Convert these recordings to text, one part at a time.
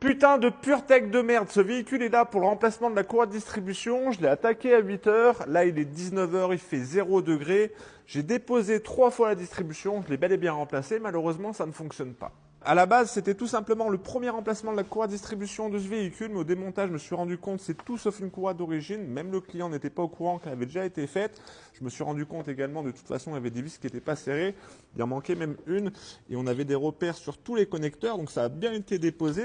Putain de PureTech de merde, ce véhicule est là pour le remplacement de la courroie de distribution, je l'ai attaqué à 8 heures, là il est 19 heures, il fait 0 degré, j'ai déposé 3 fois la distribution, je l'ai bel et bien remplacé, malheureusement ça ne fonctionne pas. À la base, c'était tout simplement le premier remplacement de la courroie de distribution de ce véhicule, mais au démontage, je me suis rendu compte que c'est tout sauf une courroie d'origine. Même le client n'était pas au courant qu'elle avait déjà été faite. Je me suis rendu compte également, de toute façon, il y avait des vis qui n'étaient pas serrées. Il en manquait même une, et on avait des repères sur tous les connecteurs, donc ça a bien été déposé,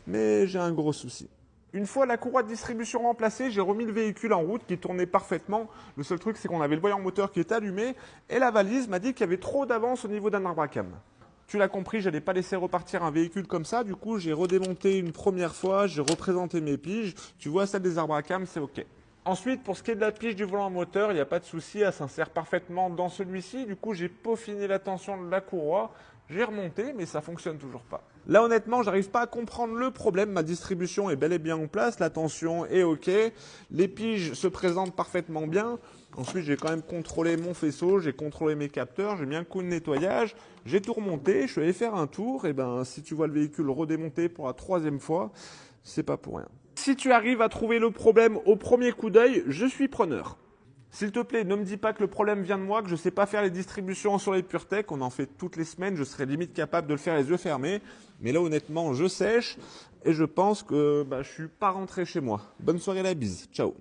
mais j'ai un gros souci. Une fois la courroie de distribution remplacée, j'ai remis le véhicule en route qui tournait parfaitement. Le seul truc, c'est qu'on avait le voyant moteur qui était allumé, et la valise m'a dit qu'il y avait trop d'avance au niveau d'un arbre à cam. Tu l'as compris, je n'allais pas laisser repartir un véhicule comme ça. Du coup, j'ai redémonté une première fois, j'ai représenté mes piges. Tu vois, celle des arbres à cam, c'est OK. Ensuite, pour ce qui est de la pige du volant à moteur, il n'y a pas de souci, elle s'insère parfaitement dans celui-ci. Du coup, j'ai peaufiné la tension de la courroie, j'ai remonté, mais ça fonctionne toujours pas. Là, honnêtement, j'arrive pas à comprendre le problème. Ma distribution est bel et bien en place, la tension est OK, les piges se présentent parfaitement bien. Ensuite, j'ai quand même contrôlé mon faisceau, j'ai contrôlé mes capteurs, j'ai mis un coup de nettoyage, j'ai tout remonté, je suis allé faire un tour. Et ben, si tu vois le véhicule redémonté pour la 3e fois, c'est pas pour rien. Si tu arrives à trouver le problème au premier coup d'œil, je suis preneur. S'il te plaît, ne me dis pas que le problème vient de moi, que je ne sais pas faire les distributions sur les PureTech. On en fait toutes les semaines, je serais limite capable de le faire les yeux fermés. Mais là, honnêtement, je sèche et je pense que je ne suis pas rentré chez moi. Bonne soirée, la bise. Ciao.